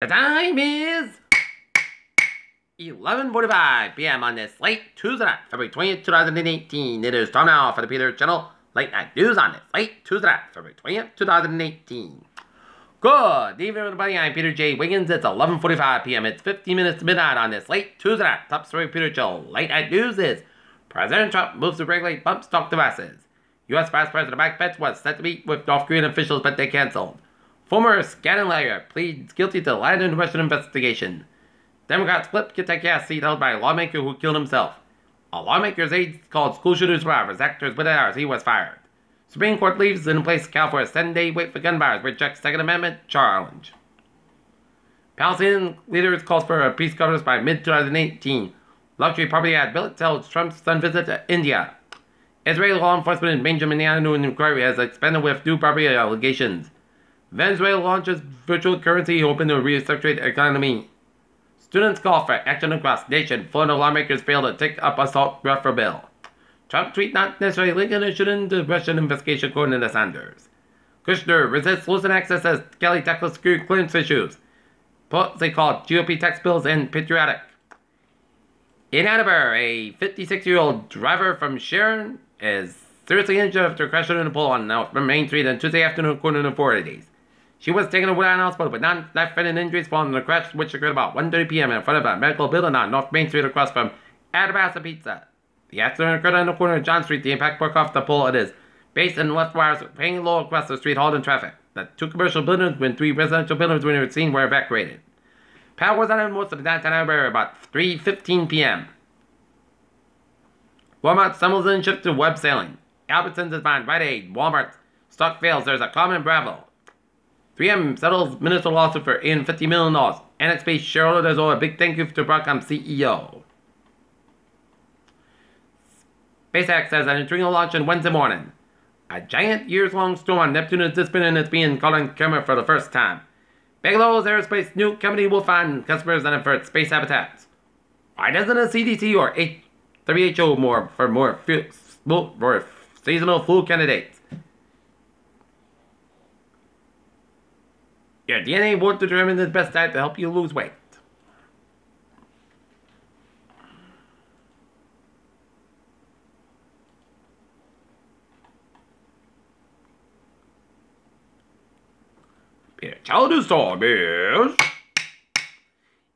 The time is 11:45 p.m. on this late Tuesday night, February 20th, 2018. It is time now for the Peter Channel Late Night News on this late Tuesday night, February 20th, 2018. Good evening, everybody. I'm Peter J. Wiggins. It's 11:45 p.m. It's 15 minutes to midnight on this late Tuesday night. Top story Peter Channel Late Night News is President Trump moves to regulate bump stock devices. U.S. Vice President Mike Pence was set to meet with North Korean officials, but they canceled. Former Scanlon lawyer pleads guilty to lie and Russian investigation. Democrats flip Kentucky seat held by a lawmaker who killed himself. A lawmaker's aide called school shooters robbers. Actors within hours. He was fired. Supreme Court leaves in place account for a 7-day wait for gun buyers. Rejects Second Amendment challenge. Palestinian leaders calls for a peace conference by mid-2018. Luxury property ad bill tells Trump's son visit to India. Israeli law enforcement in Benjamin Netanyahu inquiry has expanded with new property allegations. Venezuela launches virtual currency hoping to restructure the economy. Students call for action across nation. Florida lawmakers fail to take up assault rifle bill. Trump tweet not necessarily linked initiative to Russian investigation according to Sanders. Kushner resists losing access as Kelly tackles security clearance issues. They call GOP tax bills unpatriotic. In Ann Arbor, a 56-year-old driver from Sharon is seriously injured after crashing into a pole on Main Street on Tuesday afternoon according to authorities. She was taken to Woodland Hospital with non-life-threatening injuries following the crash, which occurred about 1:30 p.m. in front of a medical building on North Main Street across from Alabasta Pizza. The accident occurred on the corner of John Street. The impact broke off the pole. It is based in left wires hanging low across the street, halting traffic. The two commercial buildings and 3 residential buildings when seen were evacuated. Power was on in most of the downtown area about 3:15 p.m. Walmart stumbles in shift to web selling. Albertsons is behind Rite Aid. Walmart's stock fails. There's a common Bravo. 3M settles minister lawsuit for $50 million. NXP shareholders owe a big thank you to Broadcom CEO. SpaceX says an neutrino launch on Wednesday morning. A giant years-long storm on Neptune is disappearing and it's being caught on camera for the first time. Bigelow's aerospace new company will find customers and avert space habitats. Why doesn't the CDC or WHO more seasonal flu candidates? Your DNA won't determine the best diet to help you lose weight. Childhood Storm is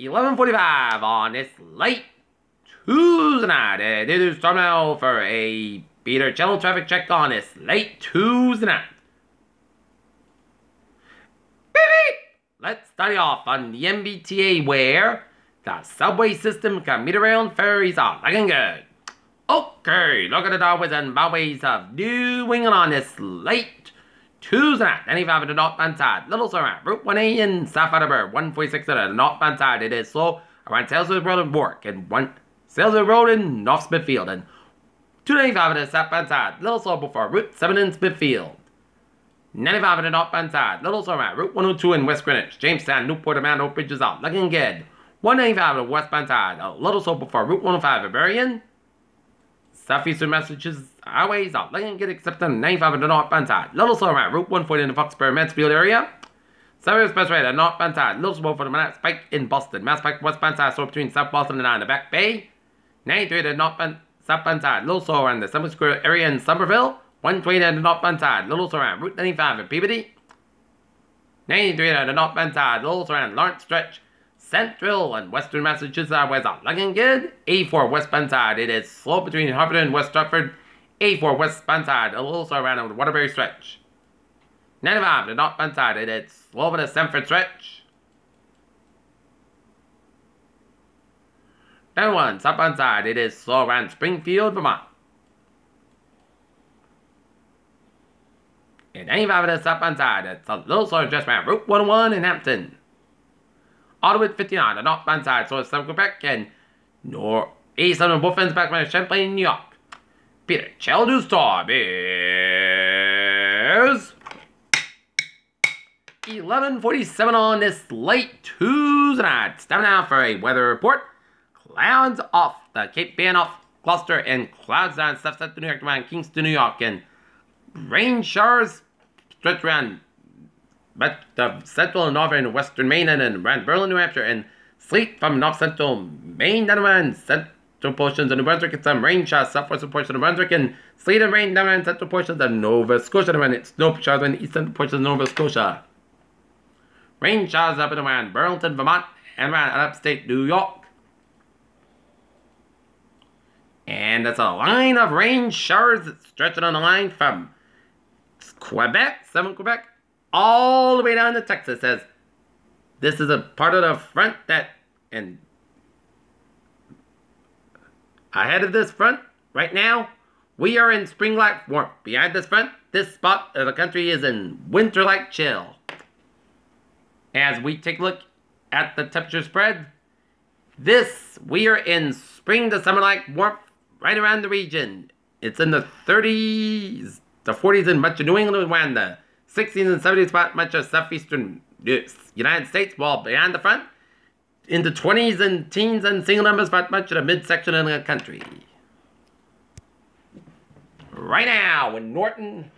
11:45 on this late Tuesday night. It is time now for a Peter Channel traffic check on this late Tuesday night. Let's start off on the MBTA where the subway system, commuter rail, and ferries are looking good. Okay, look at the doorways and byways of New England on this late Tuesday night. 95 at the northbound side, Little Surround, Route 1A in South Attleboro, 146 at the northbound side. It is slow around Saleswood Road in Warwick, and Saleswood Road in North Smithfield, and 295 at the southbound side, Little slow before Route 7 in Smithfield. 95 at the northbound side, Little Surround, Route 102 in West Greenwich, Jamestown, Newport, and Mount Oak Bridges out, looking good. 195 at the westbound side, a little slow before Route 105 at Berrien. Southeastern Massachusetts highways are looking good except on 95 at the northbound side, Little Surround, Route 140 in the Foxborough, Mansfield area. Southern Expressway at the northbound side, Little slow for the Mass Pike in Boston. Mass Pike westbound side, slow between South Boston and 9 the Back Bay. 93 at the northbound southbound side, Little slow around the Summer Square area in Somerville. 120 at the northbound side, Little Surround, Route 95 at Peabody. 93 at the northbound side, Little Surround, Lawrence Stretch, Central and Western Massachusetts highways are looking good. 84 westbound side, it is slow between Harvard and West Stratford. 84 westbound side, a little slow around the Waterbury Stretch. 95 at the northbound side, it is slow over the Sanford Stretch. 91 southbound side, it is slow around Springfield, Vermont. And 95 at the southbound side, it's a little slower just around Route 101 in Hampton. All the way to 59, the northbound side, so it's South Quebec and northeast of the Wolfens back from Champlain, New York. Peter Childhood Storm is 11:47 on this late Tuesday night. It's time now for a weather report. Clouds off the Cape Banoff cluster and clouds down stuff set to New York around Kingston, New York, and rain showers stretch around the central and northern western Maine and around Berlin, New Hampshire, and sleet from north central Maine down around central portions of New Brunswick, and some rain showers southwestern portion of New Brunswick, and sleet and rain down around central portions of Nova Scotia, and around snow showers in the eastern portions of Nova Scotia. Rain showers up and around Burlington, Vermont, and around upstate New York. And that's a line of rain showers stretching on the line from Quebec, southern Quebec, all the way down to Texas. As this is a part of the front that, and ahead of this front, right now, we are in spring-like warmth. Behind this front, this spot of the country is in winter-like chill. As we take a look at the temperature spread, we are in spring to summer-like warmth right around the region. It's in the 30s, the 40s in much of New England, around the 60s and 70s spot much of southeastern United States, while beyond the front, in the 20s and teens and single numbers spot much of the midsection of the country. Right now in Norton,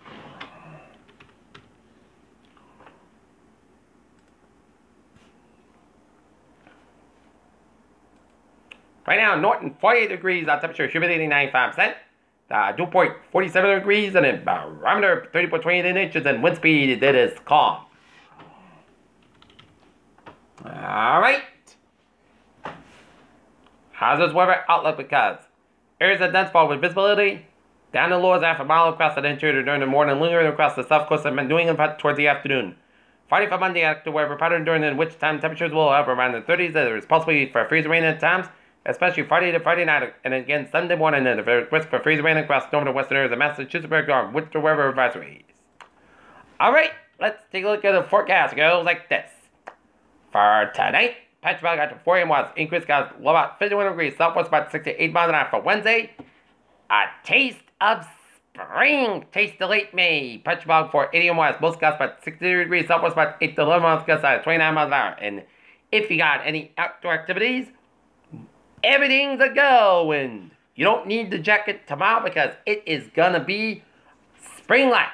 right now, Norton, 48 degrees, temperature, humidity 95%. Dew point, 47 degrees, and a barometer, 30.28 inches, and wind speed, it is calm. Alright. How's this weather outlook? Because areas of dense fog with visibility down the lows half a mile across the interior during the morning, lingering across the south coast of New England towards the afternoon. Friday for Monday, active weather pattern during which time temperatures will hover around the 30s. There is possibly for freezing rain at times, especially Friday to Friday night, and again Sunday morning, and the risk for freezing rain across northern and western areas of Massachusetts are winter weather advisories. Alright, let's take a look at the forecast. It goes like this. For tonight, Patch Valley got to 4 a.m. was increased got low about 51 degrees, southwest about 68 miles an hour. For Wednesday, a taste of spring. Taste of late May. Patch Valley for 8 a.m. was most gusts about 60 degrees, southwest about 8 to 11 miles gusts at 29 miles an hour. And if you got any outdoor activities, everything's a go, and you don't need the jacket tomorrow because it is gonna be spring-like.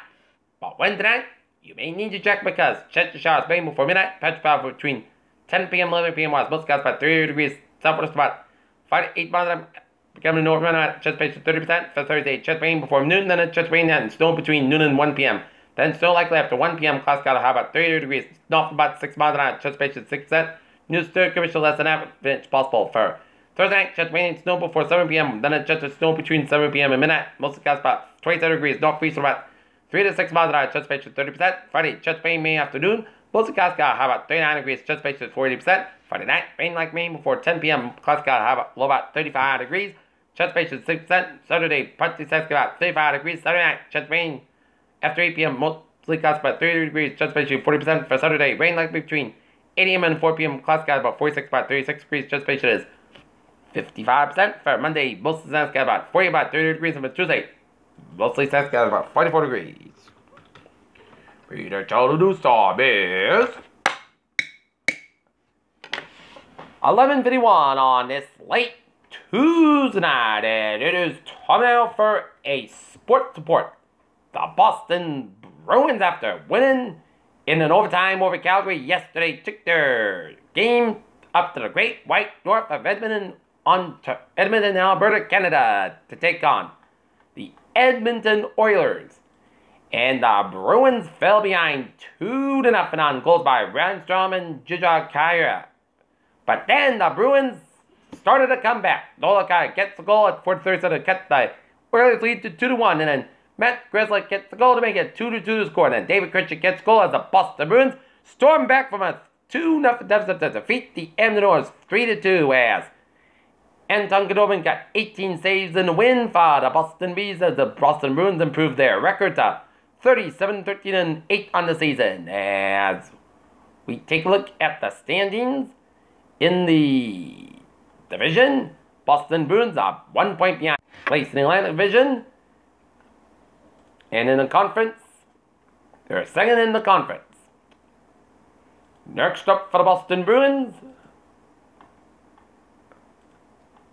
But Wednesday night, you may need your jacket because chance of showers may before midnight. Patch power between 10 p.m. and 11 p.m. was most gusts about 30 degrees, southwest about 5 to 8 miles an hour. Becoming north at chest patient 30%. For Thursday, chest rain before noon, then a chest rain and snow between noon and 1 p.m. Then snow likely after 1 p.m. Clouds got to have about 30 degrees, north about 6 miles an hour. Chest patient 6%. New stir commercial less than half inch possible for Thursday night, chest rain and snow before 7 p.m. Then a chest of snow between 7 p.m. and midnight. Most of the about 27 degrees, north freeze about 3 to 6 miles an hour. Chest patient 30%. Friday, chest rain May afternoon. Most of the got have about 39 degrees. Chest patient 40%. Friday night, rain like May before 10 p.m. Clouds got have low about 35 degrees. Chest patient 6%. Saturday, partly south about 35 degrees. Saturday night, chest rain after 8 p.m. Mostly clouds about 30 degrees. Chest patient 40% for Saturday. Rain likely between 8 a.m. and 4 p.m. Clouds got about 46 about 36 degrees. Chest patient is 55% for Monday. Mostly south got about 40 about 30 degrees. And for Tuesday, mostly south got about 44 degrees. Peter Charlie New Storm is 11:51 on this late Tuesday night, and it is time now for a sports report. The Boston Bruins, after winning in an overtime over Calgary yesterday, took their game up to the Great White North of Edmonton, Edmonton, Alberta, Canada, to take on the Edmonton Oilers. And the Bruins fell behind 2-0 on goals by Randstrom and Jujhar. But then the Bruins started a comeback. Dolakai gets the goal at 43rd to cut the Oilers lead to 2-1, and then Matt Grzelcyk gets the goal to make it 2-2 to score. And then David Krejci gets the goal as the Boston Bruins storm back from a 2-0 deficit to defeat the Edmonton Oilers 3-2, as Anton Khudobin got 18 saves in the win for the Boston Bees, as the Boston Bruins improved their record to 37, 13, and 8 on the season. As we take a look at the standings in the division, Boston Bruins are 1 point behind place in the Atlantic Division. And in the conference, they're second in the conference. Next up for the Boston Bruins,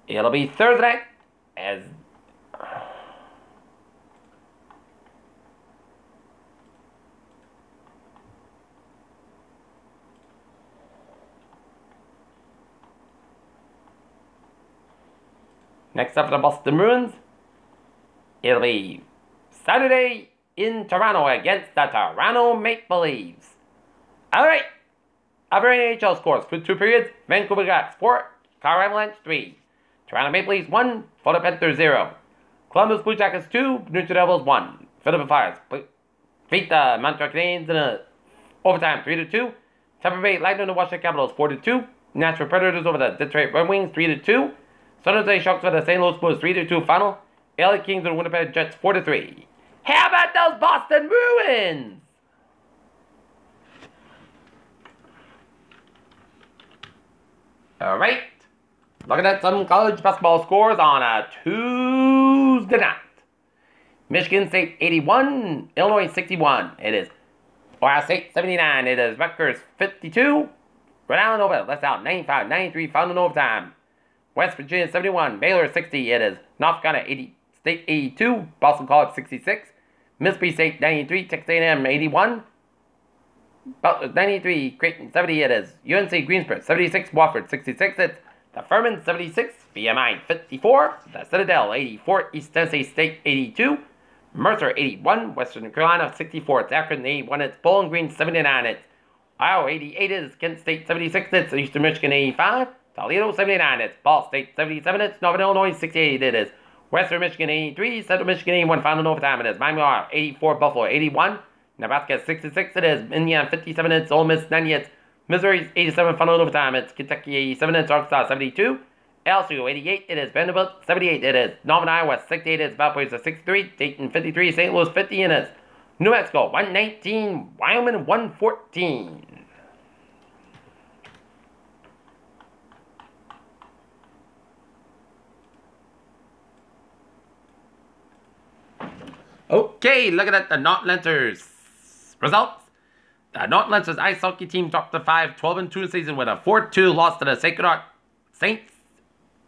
it'll be Thursday night as Next up for the Boston Bruins, it'll be Saturday in Toronto against the Toronto Maple Leafs. Alright, other NHL scores for 2 periods. Vancouver Canucks 4, Colorado Avalanche 3. Toronto Maple Leafs 1, Florida Panthers 0. Columbus Blue Jackets 2, New Jersey Devils 1. Philadelphia Flyers beat the Montreal Canadiens in a overtime 3-2. Tampa Bay Lightning and the Washington Capitals 4-2. Nashville Predators over the Detroit Red Wings 3-2. San Jose Sharks over the St. Louis Blues 3-2 final. LA Kings and Winnipeg Jets 4-3. How about those Boston Bruins? Alright, looking at some college basketball scores on a Tuesday night. Michigan State 81, Illinois 61. It is Ohio State 79. It is Rutgers 52. Rhode Island over Les Al 95-93, found in overtime. West Virginia 71, Baylor 60. It is North Carolina State 82, Boston College 66. Mississippi State 93, Texas A&M 81. Butler 93, Creighton 70. It is UNC Greensboro 76, Wofford 66. It's the Furman 76, BMI 54. The Citadel 84, East Tennessee State 82. Mercer 81, Western Carolina 64. It's Akron 81. It's Bowling Green 79. It's Iowa 88. It's Kent State 76. It's Eastern Michigan 85. Toledo 79. It's Ball State 77. It's Northern Illinois 68. It is Western Michigan 83. Central Michigan 81. Final in overtime. It is Miami 84. Buffalo 81. Nebraska 66. It is Indiana 57. It's Ole Miss 90. It's Missouri 87. Final in overtime. It's Kentucky 87. It's Arkansas 72. LSU 88. It is Vanderbilt 78. It is Northern Iowa 68. It's Valparaiso 63. Dayton 53. St. Louis 50. And it's New Mexico 119. Wyoming 114. Okay, looking at the North Lancers results. The North Lancers ice hockey team dropped to 5-12-2 in the season with a 4-2 loss to the Sacred Heart Saints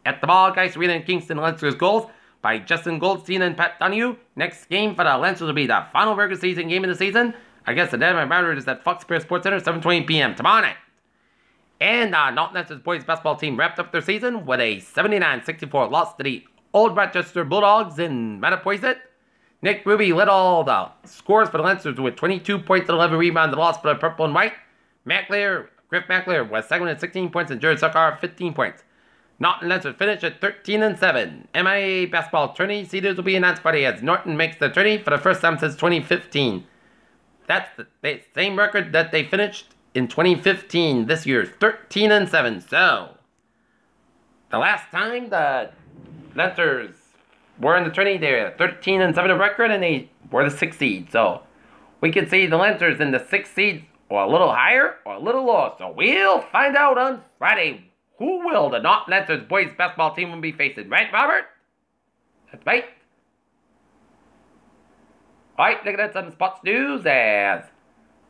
at the Ball Guys Arena in Kingston. Lancers goals by Justin Goldstein and Pat Donahue. Next game for the Lancers will be the final regular season game of the season against the Denver Mariners at Fox Sports Center, 7:20 p.m. tomorrow night. And the North Lancers boys basketball team wrapped up their season with a 79-64 loss to the Old Rochester Bulldogs in Mattapoisett. Nick Ruby led all the scores for the Lancers with 22 points and 11 rebounds in the loss for the Purple and White. Griff McLear was second with 16 points and Jared Suckar 15 points. Norton Lancers finished at 13-7. MIA basketball tourney seeders will be announced Friday as Norton makes the tourney for the first time since 2015. That's the same record that they finished in 2015 this year, 13-7. So, the last time the Lancers were in the tourney, they were 13-7 record, and they were the 6th seed. So, we could see the Lancers in the 6th seed, or a little higher, or a little lower. So, we'll find out on Friday who will the North Lancers boys basketball team will be facing. Right, Robert? That's right. Alright, looking at some sports news as at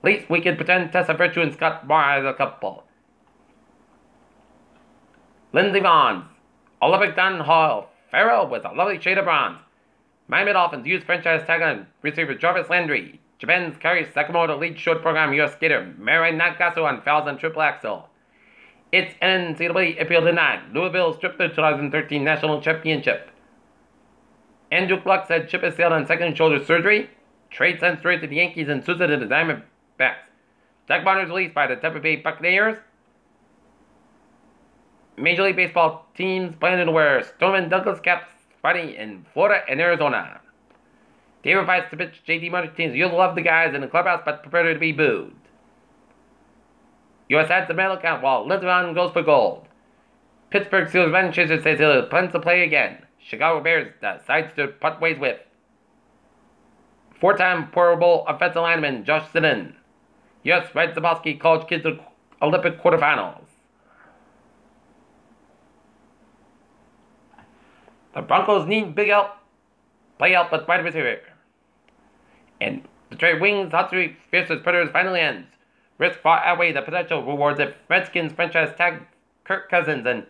least we can pretend Tessa Virtue and Scott Barr as a couple. Lindsey Vonn, Olympic Don Hall, Farrell with a lovely shade of bronze. Miami Dolphins use franchise tag on receiver Jarvis Landry. Japan's Kari Sakamoto lead short program U.S. skater Mary Nagasu on fouls on triple axel. It's NCAA appeal denied. Louisville stripped the 2013 National Championship. Andrew Luck said Chip has sailed on second shoulder surgery. Trade sent straight to the Yankees and Sousa to the Diamondbacks. Jack Bonner's released by the Tampa Bay Buccaneers. Major League Baseball teams planning to wear Stoneman Douglas caps Friday in Florida and Arizona. David fights to pitch JT Martinez. You'll love the guys in the clubhouse, but prepare to be booed. U.S. adds the medal count while Lisbon goes for gold. Pittsburgh Steelers Manchester says he'll plans to play again. Chicago Bears decides to putt ways with. Four-time Pro Bowl offensive lineman Josh Sinnen. U.S. Red Zabowski college kids to Olympic quarterfinals. The Broncos need big help. Play help with wide receiver. And Detroit Wings hot streak versus Predators finally ends. Risk far outweigh the potential rewards if Redskins franchise tag Kirk Cousins, and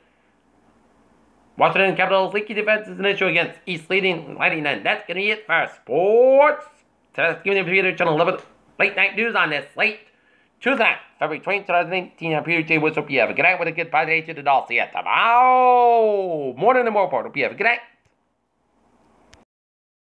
Washington Capitals leaky defense is an issue against East leading Lightning, and that's going to be it for sports. So let's give me the Peter Channel 11 late night news on this late Tuesday, February 20, 2018. I'm Peter J. What's up? You have a good night with a good positive attitude, and I'll see you tomorrow. morning and more important. Hope you have a good night.